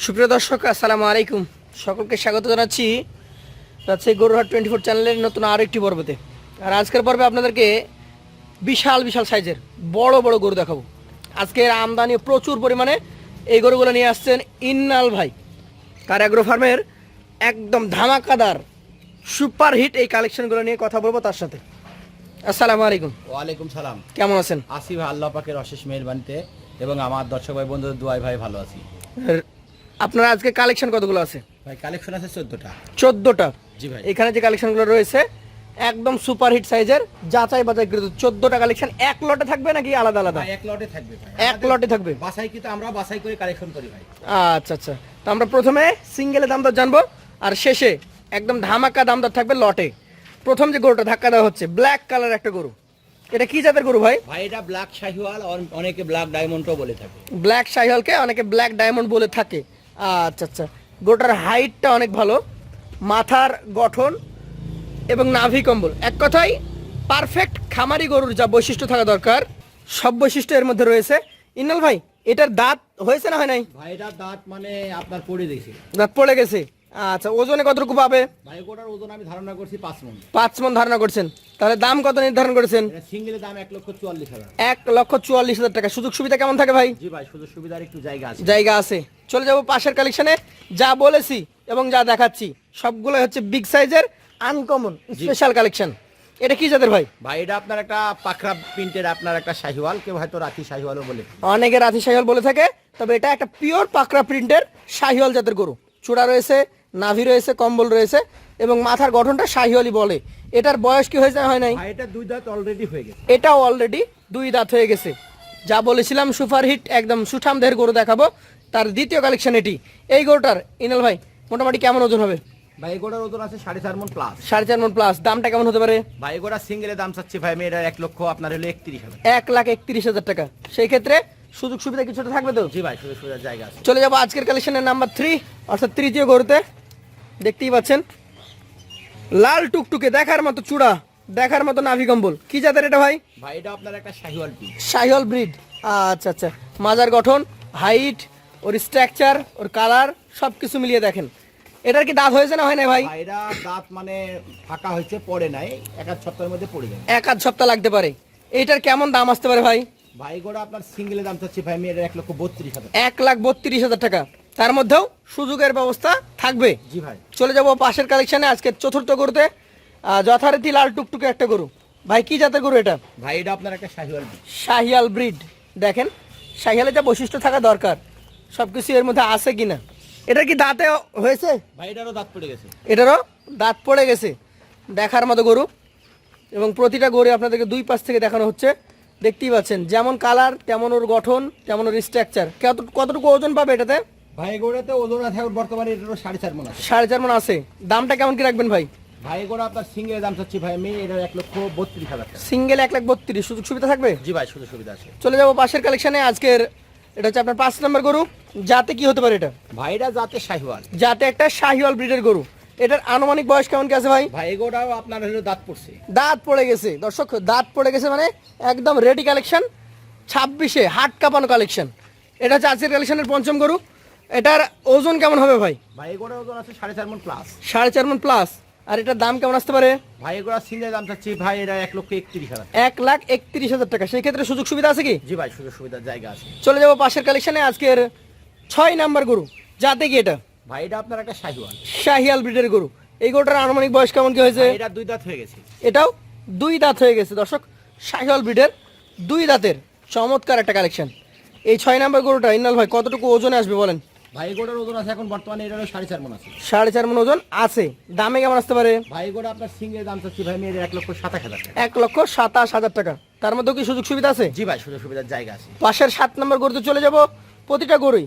সুপ্রিয় দর্শক আসসালামু আলাইকুম, সকলকে স্বাগত জানাচ্ছি রাজশাহী গরুহাট 24 চ্যানেলের নতুন আরও একটি পর্বতে। আর আজকের পর্বে আপনাদেরকে বিশাল বিশাল সাইজের বড় বড় গরু দেখাবো। আজকের আমদানি প্রচুর পরিমাণে, এই গরুগুলো নিয়ে আসছেন ইন্নাল ভাই। তার অ্যাগ্রো ফার্মের একদম ধামাকাদার সুপার হিট এই কালেকশনগুলো নিয়ে কথা বলবো তার সাথে। আসসালামু আলাইকুম। ওয়ালাইকুম সালাম। কেমন আছেন? আসি ভাই, আল্লাহ পাকের অশেষ মেহেরবানিতে এবং আমার দর্শক ভাই বন্ধুদের দোয়ায় ভাই ভালো আছি। আপনার আজকে কালেকশন কতগুলো আছে? ভাই কালেকশন আছে 14টা। 14টা? জি ভাই। এখানে যে কালেকশনগুলো রয়েছে একদম সুপার হিট সাইজের, যাচাই বাছাই করে 14টা কালেকশন এক লটে থাকবে নাকি আলাদা আলাদা? ভাই এক লটে থাকবে ভাই। এক লটে থাকবে। বাছাই কিন্তু আমরা বাছাই করে কালেকশন করি ভাই। আচ্ছা আচ্ছা, তো আমরা প্রথমে সিঙ্গেলের দাম দর জানবো আর শেষে একদম ধামাকা দাম দর থাকবে লটে। প্রথম যে গরুটা ধাক্কা দেওয়া হচ্ছে, ব্ল্যাক কালার একটা গরু, এটা কি জাতের গরু ভাই? ভাই এটা ব্ল্যাক শাহিওয়াল, অনেকে ব্ল্যাক ডায়মন্ডও বলে থাকে। ব্ল্যাক শাহিওয়ালকে অনেকে ব্ল্যাক ডায়মন্ড বলে থাকে। আচ্ছা আচ্ছা, গরুটার হাইটটা অনেক ভালো, মাথার গঠন এবং নাভি কম্বল, এক কথায় পারফেক্ট খামারি গরুর যা বৈশিষ্ট্য থাকা দরকার সব বৈশিষ্ট্য এর মধ্যে রয়েছে। ইন্নাল ভাই, এটার দাঁত হয়েছে না হয় নাই? ভাই এটার দাঁত মানে আপনার পড়ে দিয়েছে। দাঁত পড়ে গেছে। আচ্ছা, ওজনে কতটুকু পাবে? ভাই গোটার ওজন আমি ধারণা করছি 5 মণ। 5 মণ ধারণা করছেন, তাহলে দাম কত নির্ধারণ করেছেন? এটা সিঙ্গেলের দাম 1,44,000। 1,44,000 টাকা। সুযোগ সুবিধা কেমন থাকে ভাই? জি ভাই, সুযোগ সুবিধার একটু জায়গা আছে। জায়গা আছে। চলে যাব পাশের কালেকশনে। যা বলেছি এবং যা দেখাচ্ছি সবগুলো হচ্ছে বিগ সাইজের আনকমন স্পেশাল কালেকশন। এটা কি জাতের ভাই? ভাই এটা আপনার একটা পাকড়া প্রিন্টের আপনার একটা শাহিওয়াল, কেউ হয়তো রাতি শাহিওয়ালও বলে। অনেকে রাতি শাহিওয়াল বলে থাকে, তবে এটা একটা পিওর পাকড়া প্রিন্টের শাহিওয়াল জাতের গরু। চূড়া রয়েছে, নাভি রয়েছে, কম্বল রয়েছে এবং মাথার গঠনটা শাহিওয়ালই বলে। এটার বয়স কি হয়েছে হয় নাই? ভাই এটা 2 দাঁত অলরেডি হয়ে গেছে। এটাও অলরেডি 2 দাঁত হয়ে গেছে। যা বলেছিলাম সুপার হিট একদম সুঠাম দেহের গরু দেখাবো, তার দ্বিতীয় কালেকশন এটি। এই গরুটার ইনাল ভাই মোটামুটি কেমন ওজন হবে? ভাই গোটার ওজন আছে 4.5 মণ প্লাস। 4.5 মণ প্লাস। দামটা কেমন হতে পারে? ভাই গোটা সিঙ্গেলের দাম চাচ্ছি ভাই মেয়েটার 1 লক্ষ আপনার হলো 31,000। 1,31,000 টাকা। সেই ক্ষেত্রে সুযোগ সুবিধা কিছুটা থাকবে তো? জি ভাই, সুযোগ সুবিধার জায়গা আছে। চলে যাবো আজকের কালেকশনের নাম্বার 3, অর্থাৎ তৃতীয় গরুতে। দেখতেই পাচ্ছেন লাল টুকটুকে, দেখার মতো চূড়া, দেখার মতো নাভি কম্বল, কি জাতের এটা ভাই? ভাই এটা আপনার একটা শাহিওয়াল ব্রিড। শাহিওয়াল ব্রিড। আচ্ছা আচ্ছা, মাজার গঠন, হাইট, ওর স্ট্রাকচার, ওর কালার সব কিছু মিলিয়ে দেখেন। এটার কি দাঁত হয়েছে না হয় না ভাই? ভাই এটা দাঁত মানে ফাঁকা হয়েছে, পড়ে নাই, 1-8 সপ্তাহের মধ্যে পড়ে যাবে। 1-8 সপ্তাহ লাগতে পারে। এইটার কেমন দাম আসতে পারে ভাই? ভাই গোটা আপনার সিঙ্গেলের দাম চাচ্ছি ভাই মেয়েটার 1,32,000। 1,32,000 টাকা। তার মধ্যেও সুযোগের ব্যবস্থা থাকবে। জি ভাই। চলে যাব পাশের কালেকশনে, আজকে চতুর্থ গরুতে। যথারীতি লাল টুকটুকে একটা গরু। ভাই কি জাতের গরু এটা? ভাই এটা আপনার একটা শাহিওয়াল ব্রিড। শাহিয়াল ব্রিড। দেখেন শাহিয়ালের যা বৈশিষ্ট্য থাকা দরকার সব কিছু এর মধ্যে আছে কিনা। এটা কি দাঁতে হয়েছে? ভাই এটারও দাঁত পড়ে গেছে। এটারও দাঁত পড়ে গেছে। দেখার মতো গরু এবং প্রতিটা গরু আপনাদেরকে 2 পাশ থেকে দেখানো হচ্ছে। দেখতেই পাচ্ছেন যেমন কালার তেমন ওর গঠন তেমন ওর স্ট্রাকচার। কতটুকু ওজন পাবে এটাতে? ভাই গোটাতে ওজন আছে বর্তমানে এটারও 4.5 মণ আছে। 4.5 মণ আছে। দামটা কেমন কি রাখবেন ভাই? ভাই গোটা আপনার সিঙ্গেলের দাম চাচ্ছি ভাই মেয়ে এটার 1,32,000 টাকা। সিঙ্গেল 1,32,000। সুযোগ সুবিধা থাকবে? জি ভাই, সুযোগ সুবিধা আছে। চলে যাবো পাশের কালেকশনে। আজকের এটা হচ্ছে আপনার 5 নম্বর গরু। যাতে কি হতে পারে এটা? ভাই এটা জাতে শাহিওয়াল। যাতে একটা শাহিওয়াল ব্রিডের গরু। এটার আনুমানিক বয়স কেমন কি আছে ভাই? ভাই গোটাও আপনার হলো দাঁত পড়ছে। দাঁত পড়ে গেছে। দর্শক দাঁত পড়ে গেছে মানে একদম রেডি কালেকশন। 26-এ হাট কাঁপানো কালেকশন। এটা হচ্ছে আজকের কালেকশনের 5ম গরু। এটার ওজন কেমন হবে ভাই? ভাই গোটার ওজন আছে 4.5 মণ প্লাস। 4.5 মণ প্লাস। আর এটার দাম কেমন আসতে পারে? ভাই গোটা সিঙ্গেলের দাম চাচ্ছি ভাই এটা 1,31,000। 1,31,000 টাকা। সেই ক্ষেত্রে সুযোগ সুবিধা আছে কি? জি ভাই, সুযোগ সুবিধার জায়গা আছে। চলে যাবো পাশের কালেকশনে। আজকের 6 নাম্বার গরু। যাতে কি এটা? ভাই এটা আপনার একটা শাহিওয়াল। শাহিয়াল ব্রিডের গরু। এই গরুটার আনুমানিক বয়স কেমন কি হয়েছে? এটা 2 দাঁত হয়ে গেছে। এটাও 2 দাঁত হয়ে গেছে। দর্শক শাহিওয়াল ব্রিডের 2 দাঁতের চমৎকার একটা কালেকশন। এই 6 নাম্বার গরুটা ইন্নাল ভাই কতটুকু ওজনে আসবে বলেন? ভাই গোটার ওজন আছে এখন বর্তমানে এটারও 4.5 মণ আছে। 4.5 মণ ওজন আছে। দামে কেমন আসতে পারে? ভাই গোটা আপনার সিঙ্গেল দাম চাচ্ছি ভাই মেয়ের 1,27,000 টাকা। 1,27,000 টাকা। তার মধ্যে কি সুযোগ সুবিধা আছে? জি ভাই, সুযোগ সুবিধার জায়গা আছে। পাশের 7 নম্বর গরুতে চলে যাব। প্রতিটা গরুই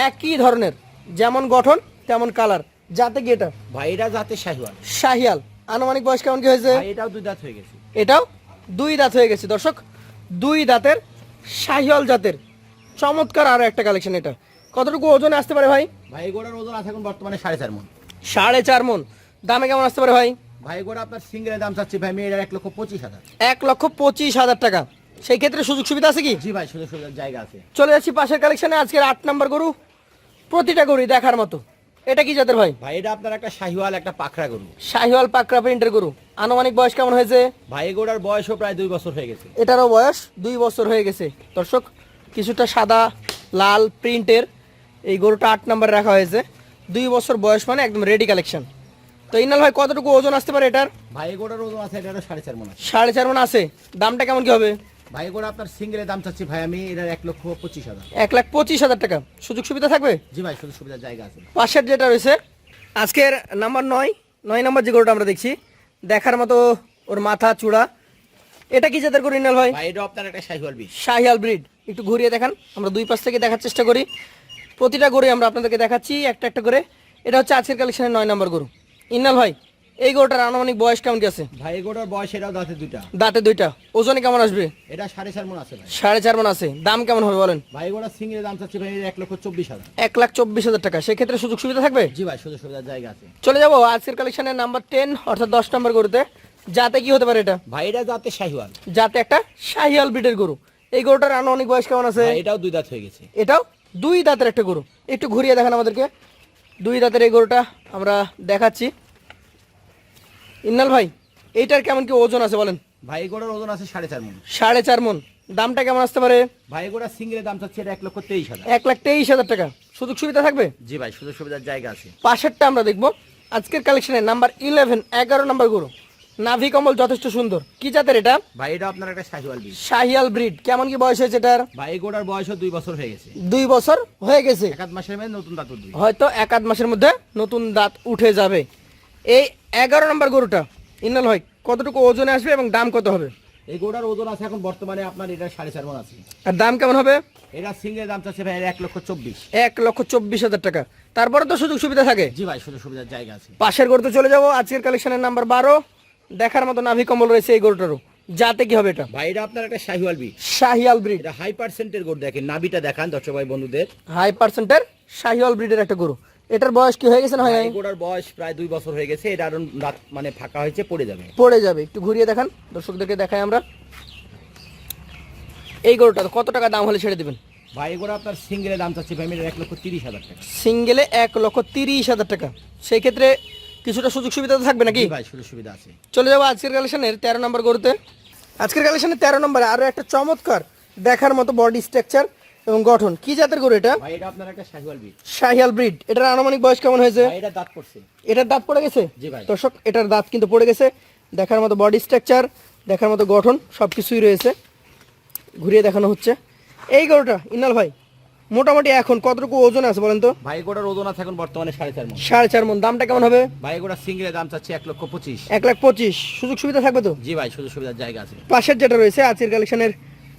একই ধরনের, যেমন গঠন তেমন কালার। যাতে কি এটা? ভাই এটা জাতে শাহিওয়াল। শাহিয়াল। আনুমানিক বয়স কেমন কি হয়েছে? ভাই এটাও 2 দাঁত হয়ে গেছে। এটাও 2 দাঁত হয়ে গেছে। দর্শক 2 দাঁতের শাহিয়াল জাতের চমৎকার আরো একটা কালেকশন। এটা কতটুকু ওজনে আসতে পারে ভাই? ভাই গোটার ওজন আছে এখন বর্তমানে 4.5 মণ। 4.5 মণ। দামে কেমন আসতে পারে ভাই? ভাই গোটা আপনার সিঙ্গেলের দাম চাচ্ছি ভাই মেয়ের 1,25,000। 1,25,000 টাকা। সেই ক্ষেত্রে সুযোগ সুবিধা আছে কি? জি ভাই, সুযোগ সুবিধার জায়গা আছে। চলে যাচ্ছি পাশের কালেকশনে। আজকের 8 নম্বর গরু। প্রতিটা গরু দেখার মতো। এটা কি জাতের ভাই? ভাই এটা আপনার একটা শাহিওয়াল একটা পাকড়া গরু। শাহিওয়াল পাকড়া প্রিন্টের গরু। আনুমানিক বয়স কেমন হয়েছে? ভাই এই গরুটার বয়সও প্রায় 2 বছর হয়ে গেছে। এটারও বয়স 2 বছর হয়ে গেছে। দর্শক, কিছুটা সাদা লাল প্রিন্টের এই গরুটা 8 নম্বরে রাখা হয়েছে। 2 বছর বয়স মানে একদম রেডি কালেকশন। তো ইনাল ভাই কতটুকু ওজন আসতে পারে এটার? ভাই এই গরুটার ওজন আছে এটা 4.5 মণ আছে। 4.5 মণ আছে। দামটা কেমন কি হবে? ভাই এই গরু আপনার সিঙ্গেলের দাম চাচ্ছি ভাই আমি এটার 1,25,000। 1,25,000 টাকা। সুযোগ সুবিধা থাকবে? জি ভাই, সুযোগ সুবিধার জায়গা আছে। পাশের যেটা রয়েছে আজকের নাম্বার 9 নম্বর যে গরুটা আমরা দেখছি, দেখার মতো ওর মাথা চূড়া। এটা কি জাতের গরু ইনাল ভাই? ভাই এটা আপনার একটা শাহিওয়াল বিট। শাহিয়াল ব্রিড। একটু ঘুরিয়ে দেখান, আমরা দুই পাশ থেকে দেখার চেষ্টা করি। প্রতিটা গরু আমরা আপনাদেরকে দেখাচ্ছি একটা একটা করে। এটা হচ্ছে আজকের কালেকশনের 9 নম্বর গরু। ইন্নাল ভাই, এই গরুটার আনুমানিক বয়স কেমন কি আছে? ভাই এই গরুটার বয়স এটাও দাঁতে দুইটা। দাঁতে দুইটা। ওজনে কেমন আসবে? এটা 4.5 মণ আছে ভাই। 4.5 মণ আছে। দাম কেমন হবে বলেন? ভাই এই গরুটার সিঙ্গেলের দাম চাচ্ছি ভাই 1,24,000। 1,24,000 টাকা। সেক্ষেত্রে সুযোগ সুবিধা থাকবে? জি ভাই, সুযোগ সুবিধার জায়গা আছে। চলে যাবো আজকের কালেকশনের নাম্বার 10 অর্থাৎ 10 নম্বর গরুতে। যাতে কি হতে পারে এটা? ভাই এটা দাঁতে শাহিওয়াল। যাতে একটা শাহিয়াল ব্রিডের গরু। এই গরুটার আনুমানিক বয়স কেমন আছে? ভাই এটাও 2 দাঁত হয়ে গেছে। এটাও 2 দাঁতের একটা গরু। একটু ঘুরিয়ে দেখান আমাদেরকে। 2 দাঁতের এই গরুটা আমরা দেখাচ্ছি। ইন্নাল ভাই, এইটার কেমন কি ওজন আছে বলেন? ভাই এই গরুটার ওজন আছে 4.5 মণ। 4.5 মণ। দামটা কেমন আসতে পারে? ভাই এই গরুটার সিঙ্গেলের দাম চাচ্ছি এটা 1,23,000। 1,23,000 টাকা। সুযোগ সুবিধা থাকবে? জি ভাই, সুযোগ সুবিধার জায়গা আছে। পাশেরটা আমরা দেখবো। আজকের কালেকশনের নাম্বার 11 নম্বর গরু। নাভি কমল যথেষ্ট সুন্দর। কি জাতের এটা? ভাই এটা আপনার একটা শাহিওয়াল বিট। শাহিয়াল ব্রিড। কেমন কি বয়স হয়েছে এটার? ভাই এই গরুটার বয়সও 2 বছর হয়ে গেছে। 2 বছর হয়ে গেছে। 1 মাসের মধ্যে নতুন দাঁত উঠবে। হয়তো 1-8 মাসের মধ্যে নতুন দাঁত উঠে যাবে। এই 11 নম্বর গরুটা ইন্নাল ভাই কতটুকু ওজনে আসবে এবং দাম কত হবে? এই গরুটার ওজন আছে এখন বর্তমানে আপনার এটা 4.5 মণ আছে। আর দাম কেমন হবে? এটা সিঙ্গেল দাম চাচ্ছে ভাই 1,24,000। 1,24,000 টাকা। তারপরে তো সুযোগ সুবিধা থাকে। জি ভাই, সুযোগ সুবিধার জায়গা আছে। পাশের গরুতে চলে যাবো। আজকের কালেকশনের নাম্বার 12। দেখার মতো নাভি কম্বল রয়েছে এই গরুটারও। যাতে কি হবে এটা? ভাই এটা আপনার একটা শাহিওয়াল বিট। শাহিয়াল ব্রিড। এটা হাই পার্সেন্টের গরু। দেখেন নাভিটা দেখান দর্শক ভাই বন্ধুদের। হাই পার্সেন্টের শাহিয়াল ব্রিডের একটা গরু। এটার বয়স কি হয়ে গেছে না হয় নাই? এই গরুটার বয়স প্রায় 2 বছর হয়ে গেছে। এটা আরো দাঁত মানে ফাঁকা হয়েছে, পড়ে যাবে। পড়ে যাবে। একটু ঘুরিয়ে দেখান, দর্শকদেরকে দেখাই আমরা। এই গরুটা কত টাকা দাম হলে ছেড়ে দিবেন? ভাই এই গরু আপনার সিঙ্গেলের দাম চাচ্ছে ভাই আমি 1,30,000 টাকা। সিঙ্গেলে 1,30,000 টাকা। সেই ক্ষেত্রে কিছুটা সুযোগ সুবিধা তো থাকবে নাকি? জি ভাই, সুযোগ সুবিধা আছে। চলে যাবো আজকের কালেকশনের 13 নম্বর গরুতে। আজকের কালেকশনের 13 নম্বরে আরো একটা চমৎকার দেখার মতো বডি স্ট্রাকচার এবং গঠন। কি জাতের গরু এটা? ভাই এটা আপনার একটা শাহিওয়াল বিট। শাহিয়াল ব্রিড। এটার আনুমানিক বয়স কেমন হয়েছে? ভাই এটা দাঁত পড়ছে। এটার দাঁত পড়ে গেছে? জি ভাই। দর্শক, এটার দাঁত কিন্তু পড়ে গেছে। দেখার মতো বডি স্ট্রাকচার, দেখার মতো গঠন সবকিছুই রয়েছে। ঘুরিয়ে দেখানো হচ্ছে। এই গরুটা ইন্নাল ভাই মোটামুটি এখন কতটুকু ওজন আছে বলেন তো? ভাই গোটার ওজন আছে এখন বর্তমানে 4.5 মণ। 4.5 মণ। দামটা কেমন হবে? ভাই গোটা সিঙ্গেলের দাম চাচ্ছে 1,25,000। 1,25,000। সুযোগ সুবিধা থাকবে তো? জি ভাই, সুযোগ সুবিধার জায়গা আছে। পাশের যেটা রয়েছে আজকের কালেকশনের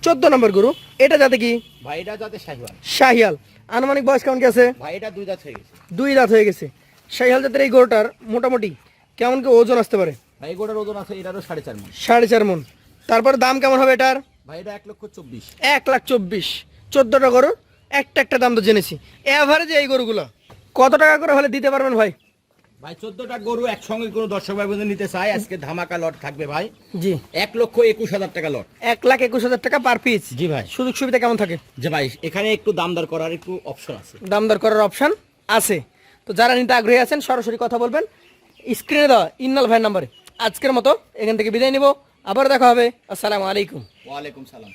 14 নম্বর গরু। এটা যাতে কি? ভাই এটা যাতে শাহিওয়াল। শাহিয়াল। আনুমানিক বয়স কেমন কি আছে? ভাই এটা 2 দাঁত হয়ে গেছে। 2 দাঁত হয়ে গেছে। শাহিয়াল জাতের এই গরুটার মোটামুটি কেমন কি ওজন আসতে পারে? ভাই গোটার ওজন আছে এটারও 4.5 মণ। 4.5 মণ। তারপরে দাম কেমন হবে এটার? ভাই এটা 1,24,000। 1,24,000। 14টা গরুর একটা একটা দাম তো জেনেছি। এভারেজে এই গরুগুলো কত টাকা করে হলে দিতে পারবেন ভাই? ভাই 14টা গরু একসঙ্গে কোনো দর্শক ভাই বন্ধু নিতে চায়, আজকে ধামাকা লট থাকবে ভাই। জি। 1,21,000 টাকা লট। 1,21,000 টাকা পার পিস। জি ভাই। সুযোগ সুবিধা কেমন থাকে? যে ভাই এখানে একটু দামদার করার একটু অপশন আছে। দাম দর করার অপশন আছে। তো যারা নিতে আগ্রহী আছেন সরাসরি কথা বলবেন স্ক্রিনে দেওয়া ইন্নাল ভাইয়ের নাম্বারে। আজকের মতো এখান থেকে বিদায় নিব। আবার দেখা হবে। আসসালামু আলাইকুম। ওয়ালাইকুম সালাম।